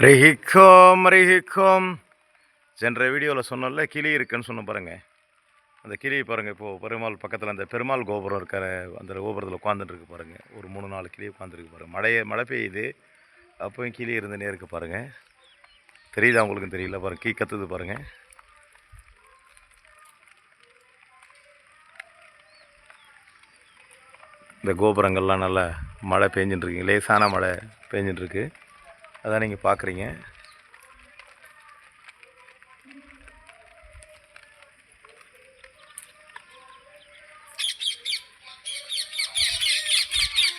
ரிஹிக்கோம் ரிஹிக்கோம் சென்ற வீடியோவில் சொன்னோம்ல கிளி இருக்குன்னு சொன்ன பாருங்கள். அந்த கிளி பாருங்கள், இப்போது பெருமாள் பக்கத்தில் அந்த பெருமாள் கோபுரம் இருக்கிற அந்த கோபுரத்தில் உட்காந்துட்டுருக்கு பாருங்கள். ஒரு 3-4 கிளி உட்காந்துருக்கு பாருங்கள். மழை பெய்யுது, அப்போயும் கிளி இருந்துனே இருக்குது பாருங்கள். தெரியுதா உங்களுக்கும்? தெரியல பாருங்கள், கீ கத்துது பாருங்கள். இந்த கோபுரங்கள்லாம் நல்லா மழை பெஞ்சின்ட்டுருக்குங்க, லேசான மழை பெஞ்சின்ட்டுருக்கு. அதான் நீங்கள் பார்க்குறீங்க.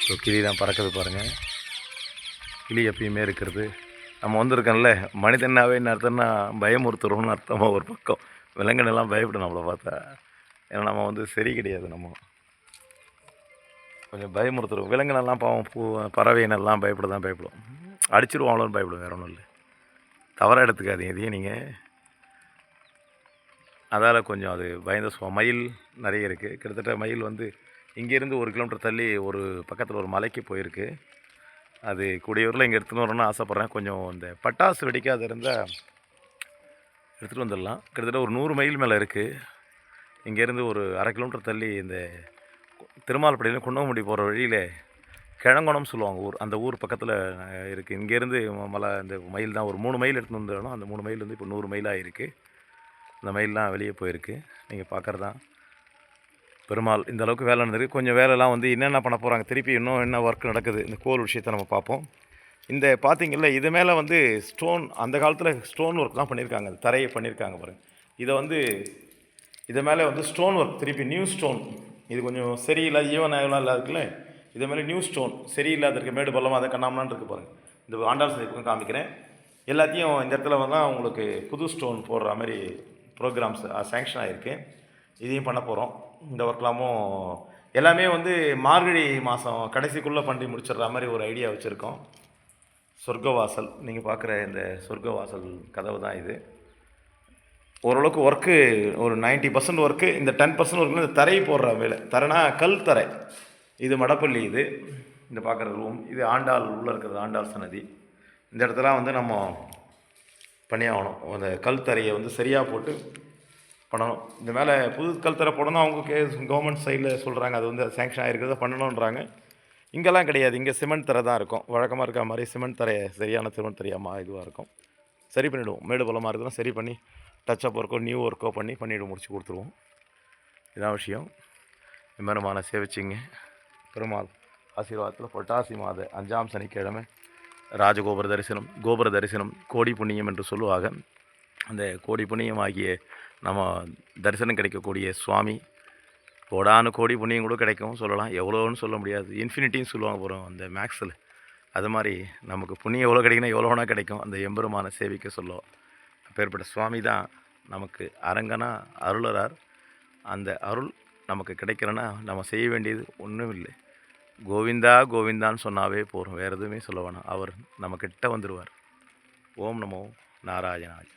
ஸோ கிளி தான் பறக்குது பாருங்கள். கிளி எப்பயுமே இருக்கிறது. நம்ம வந்திருக்கோம்ல, மனிதனாவே என்ன அர்த்தம்னா பயமுறுத்துறோம்னு அர்த்தமாக ஒரு பக்கம். விலங்குனெல்லாம் பயப்படும் நம்மளை பார்த்தா. ஏன்னா நம்ம சரி கிடையாது. நம்ம கொஞ்சம் பயமுறுத்துறோம். விலங்குனெல்லாம் பாவம், பறவையினெல்லாம் பயப்படும். அடிச்சிருவாங்களோன்னு பயப்படும், வேறு ஒன்றும் இல்லை. தவறாக எடுத்துக்காதீங்க இதையும் நீங்கள். அதால் கொஞ்சம் அது பயந்த மயில் நிறைய இருக்குது. கிட்டத்தட்ட மயில் இங்கேருந்து 1 கிலோமீட்டர் தள்ளி ஒரு பக்கத்தில் ஒரு மலைக்கு போயிருக்கு. அது கூடியூரில் இங்கே எடுத்துகிட்டு வரணும்னு ஆசைப்பட்றேன். கொஞ்சம் இந்த பட்டாசு வெடிக்காது இருந்தால் எடுத்துகிட்டு வந்துடலாம். கிட்டத்தட்ட ஒரு 100 மைல் மேலே இருக்குது. இங்கேருந்து ஒரு 1/2 கிலோமீட்டர் தள்ளி இந்த திருமால்படியிலும் குன்னமுடி போகிற வழியில் கிழங்குணம்னு சொல்லுவாங்க ஊர். அந்த ஊர் பக்கத்தில் இருக்குது. இங்கேருந்து மலை இந்த மயில் தான் ஒரு 3 மைல் எடுத்துகிட்டு வந்துடணும். அந்த 3 மைல் இப்போ 100 மைலாக இருக்குது. அந்த மயிலெலாம் வெளியே போயிருக்கு. நீங்கள் பார்க்குறதான் பெருமாள். இந்த அளவுக்கு வேலை நடந்திருக்கு. கொஞ்சம் வேலைலாம் என்னென்ன பண்ண போகிறாங்க, திருப்பி இன்னும் என்ன ஒர்க் நடக்குது, இந்த கோல் விஷயத்தை நம்ம பார்ப்போம். இந்த பார்த்திங்கல்ல, இது மேலே ஸ்டோன், அந்த காலத்தில் ஸ்டோன் ஒர்க் தான் பண்ணியிருக்காங்க. தரையை பண்ணியிருக்காங்க பாருங்கள். இது மேலே ஸ்டோன் ஒர்க், திருப்பி நியூ ஸ்டோன். இது கொஞ்சம் சரியில்லாத ஈவனாகலாம் இல்லாதுக்குல்ல, இது மேலே நியூ ஸ்டோன் சரியில்லாத இருக்குது. மேடு பள்ளமாக அதை கண்ணாமலான்னு இருக்குது பாருங்கள். இந்த ஆண்டாள் சந்தை காமிக்கிறேன். எல்லாத்தையும் இந்த இடத்துல உங்களுக்கு புது ஸ்டோன் போடுற மாதிரி ப்ரோக்ராம்ஸ் சேங்ஷன் ஆகிருக்கு. இதையும் பண்ண போகிறோம். இந்த ஒர்க்லாமும் எல்லாமே மார்கழி மாதம் கடைசிக்குள்ளே பண்ணி முடிச்சிடுற மாதிரி ஒரு ஐடியா வச்சுருக்கோம். சொர்க்கவாசல், நீங்கள் பார்க்குற இந்த சொர்க்கவாசல் கதவு தான் இது. ஓரளவுக்கு ஒர்க்கு ஒரு 90% ஒர்க்கு. இந்த 10% ஒர்க்கு இந்த தரை போடுற வேலை. தரைனா கல் தரை. இது மடப்பள்ளி. இது இந்த பார்க்குற ரூம். இது ஆண்டாள் உள்ளே இருக்கிறது, ஆண்டாள் சன்னதி. இந்த இடத்துல நம்ம பண்ணியாகணும். அந்த கல் தரையை சரியாக போட்டு பண்ணணும். இந்த மேலே புது கல் தரை போடணும். அவங்க கவர்மெண்ட் சைடில் சொல்கிறாங்க, அது சேங்ஷன் ஆகிருக்கிறத பண்ணணுன்றாங்க. இங்கெல்லாம் கிடையாது. இங்கே சிமெண்ட் தரை தான் இருக்கும். வழக்கமாக இருக்க மாதிரி சிமெண்ட் தரையை, சரியான சிமெண்ட் தரையாக இதுவாக இருக்கும். சரி பண்ணிவிடுவோம். மேடு பள்ளமாக இருக்குதுன்னா சரி பண்ணி டச்சப் ஒர்க்கோ நியூ ஒர்க்கோ முடிச்சு கொடுத்துருவோம். இதான் விஷயம். விமரமான சேவிச்சிங்க. பெருமாள் ஆசீர்வாதத்தில் புரட்டாசி மாத 5ஆம் சனிக்கிழமை ராஜகோபுர தரிசனம், கோபுர தரிசனம் கோடி புண்ணியம் என்று சொல்லுவாங்க. அந்த கோடி புண்ணியம் ஆகிய நம்ம தரிசனம் கிடைக்கக்கூடிய சுவாமி, கோடானு கோடி புண்ணியம் கூட கிடைக்கும் சொல்லலாம். எவ்வளோன்னு சொல்ல முடியாது, இன்ஃபினிட்டின்னு சொல்லுவாங்க போகிறோம் அந்த மேக்ஸில். அது மாதிரி நமக்கு புண்ணியம் எவ்வளோ கிடைக்குன்னா எவ்வளோனா கிடைக்கும். அந்த எம்பெருமான சேவிக்க சொல்லுவோம். அப்பேற்பட்ட சுவாமி தான் நமக்கு அரங்கனா அருளறார். அந்த அருள் நமக்கு கிடைக்கிறன்னா நம்ம செய்ய வேண்டியது ஒன்றும் இல்லை. கோவிந்தா கோவிந்தான்னு சொன்னாவே போகிறோம், வேறு எதுவுமே சொல்ல வேணாம். அவர் நம்மக்கிட்ட வந்துடுவார். ஓம் நமோ நாராயணாய்.